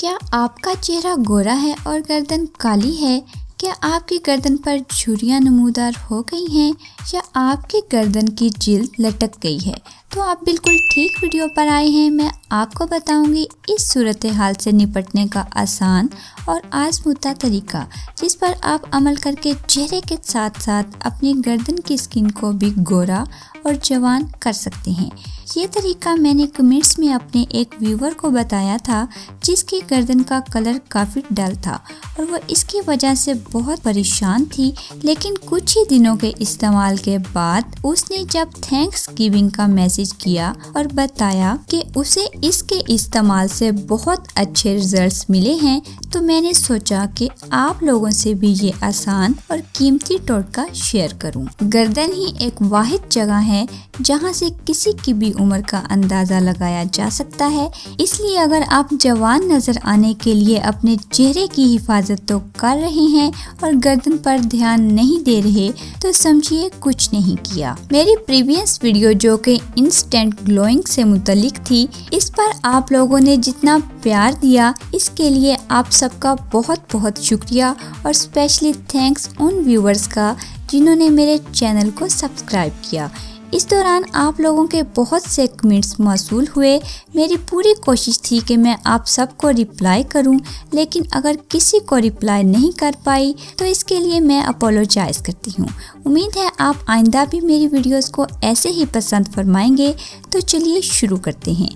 क्या आपका चेहरा गोरा है और गर्दन काली है? क्या आपकी गर्दन पर झुर्रियाँ नमूदार हो गई हैं या आपकी गर्दन की जिल्द लटक गई है? तो आप बिल्कुल ठीक वीडियो पर आए हैं। मैं आपको बताऊंगी इस सूरत हाल से निपटने का आसान और आजमूदा तरीका, जिस पर आप अमल करके चेहरे के साथ साथ अपनी गर्दन की स्किन को भी गोरा और जवान कर सकते हैं। ये तरीका मैंने कमेंट्स में अपने एक व्यूवर को बताया था, जिसकी गर्दन का कलर काफ़ी डल था और वो इसकी वजह से बहुत परेशान थी। लेकिन कुछ ही दिनों के इस्तेमाल के बाद उसने जब थैंक्स गिविंग का मैसेज किया और बताया कि उसे इसके इस्तेमाल से बहुत अच्छे रिजल्ट्स मिले हैं, तो मैंने सोचा कि आप लोगों से भी ये आसान और कीमती टोटका शेयर करूं। गर्दन ही एक वाहिद जगह है जहां से किसी की भी उम्र का अंदाजा लगाया जा सकता है। इसलिए अगर आप जवान नजर आने के लिए अपने चेहरे की हिफाजत तो कर रहे हैं और गर्दन पर ध्यान नहीं दे रहे, तो समझिए कुछ नहीं किया। मेरी प्रीवियस वीडियो जो कि इंस्टेंट ग्लोइंग से मुतल्लिक थी, इस पर आप लोगों ने जितना प्यार दिया, इसके लिए आप सबका बहुत बहुत शुक्रिया और स्पेशली थैंक्स उन व्यूवर्स का जिन्होंने मेरे चैनल को सब्सक्राइब किया। इस दौरान आप लोगों के बहुत से कमेंट्स मौसूल हुए। मेरी पूरी कोशिश थी कि मैं आप सबको रिप्लाई करूं, लेकिन अगर किसी को रिप्लाई नहीं कर पाई तो इसके लिए मैं अपोलोजाइज करती हूं। उम्मीद है आप आइंदा भी मेरी वीडियोस को ऐसे ही पसंद फरमाएंगे। तो चलिए शुरू करते हैं।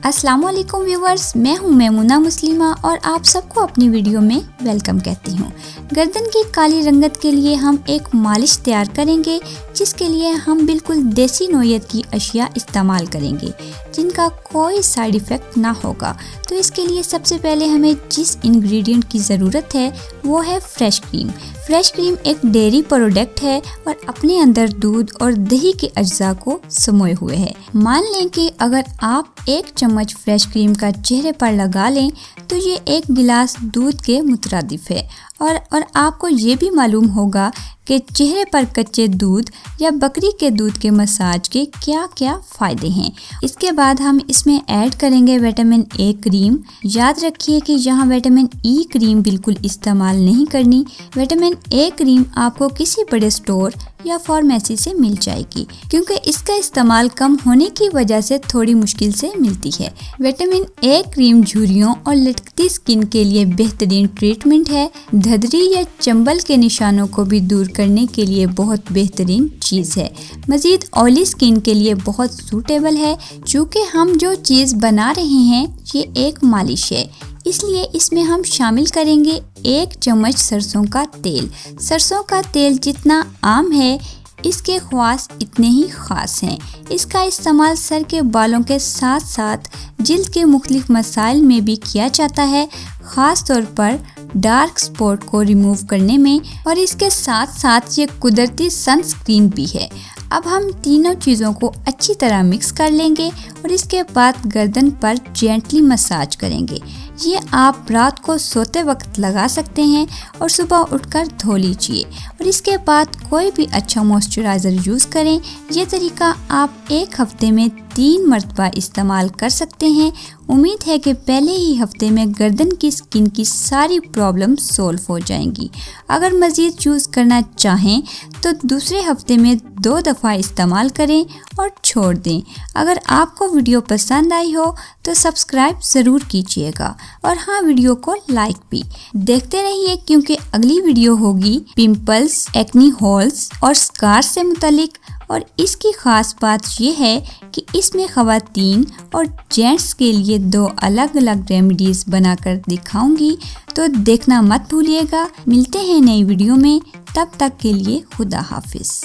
अस्सलाम वालेकुम व्यूवर्स, मैं हूं मैमूना मुस्लिमा और आप सबको अपनी वीडियो में वेलकम कहती हूं। गर्दन की काली रंगत के लिए हम एक मालिश तैयार करेंगे, जिसके लिए हम बिल्कुल देसी नौयत की अशिया इस्तेमाल करेंगे, जिनका कोई साइड इफ़ेक्ट ना होगा। तो इसके लिए सबसे पहले हमें जिस इंग्रेडिएंट की ज़रूरत है वो है फ्रेश क्रीम। फ्रेश क्रीम एक डेयरी प्रोडक्ट है और अपने अंदर दूध और दही के अज्जा को समोए हुए है। मान लें कि अगर आप 1 चम्मच फ्रेश क्रीम का चेहरे पर लगा लें तो ये 1 गिलास दूध के मुतरादिफ है। और आपको ये भी मालूम होगा कि चेहरे पर कच्चे दूध या बकरी के दूध के मसाज के क्या क्या फ़ायदे हैं। इसके बाद हम इसमें ऐड करेंगे विटामिन ए क्रीम। याद रखिए कि यहाँ विटामिन ई क्रीम बिल्कुल इस्तेमाल नहीं करनी। विटामिन ए क्रीम आपको किसी बड़े स्टोर या फार्मेसी से मिल जाएगी, क्योंकि इसका इस्तेमाल कम होने की वजह से थोड़ी मुश्किल से मिलती है। विटामिन ए क्रीम झुर्रियों और लटकती स्किन के लिए बेहतरीन ट्रीटमेंट है। धदरी या चंबल के निशानों को भी दूर करने के लिए बहुत बेहतरीन चीज़ है। मज़ीद ऑयली स्किन के लिए बहुत सूटेबल है। चूँकि हम जो चीज़ बना रहे हैं ये एक मालिश है, इसलिए इसमें हम शामिल करेंगे 1 चम्मच सरसों का तेल। सरसों का तेल जितना आम है, इसके ख़वास इतने ही ख़ास हैं। इसका इस्तेमाल सर के बालों के साथ साथ जिल्द के मुख्तलिफ मसाइल में भी किया जाता है, ख़ास तौर पर डार्क स्पॉट को रिमूव करने में। और इसके साथ साथ ये कुदरती सनस्क्रीन भी है। अब हम तीनों चीज़ों को अच्छी तरह मिक्स कर लेंगे और इसके बाद गर्दन पर जेंटली मसाज करेंगे। ये आप रात को सोते वक्त लगा सकते हैं और सुबह उठकर धो लीजिए और इसके बाद कोई भी अच्छा मॉइस्चराइज़र यूज़ करें। ये तरीका आप 1 हफ्ते में 3 मरतबा इस्तेमाल कर सकते हैं। उम्मीद है कि पहले ही हफ्ते में गर्दन की स्किन की सारी प्रॉब्लम सॉल्व हो जाएंगी। अगर मज़ीद यूज़ करना चाहें तो दूसरे हफ्ते में 2 दफ़ा इस्तेमाल करें और छोड़ दें। अगर आपको वीडियो पसंद आई हो तो सब्सक्राइब ज़रूर कीजिएगा और हाँ, वीडियो को लाइक भी। देखते रहिए, क्योंकि अगली वीडियो होगी पिंपल्स, एक्नी होल्स और स्कार से मुतल्लिक। और इसकी ख़ास बात यह है कि इसमें ख़वातीन और जेंट्स के लिए 2 अलग अलग रेमेडीज़ बनाकर दिखाऊंगी, तो देखना मत भूलिएगा। मिलते हैं नई वीडियो में, तब तक के लिए खुदा हाफिज़।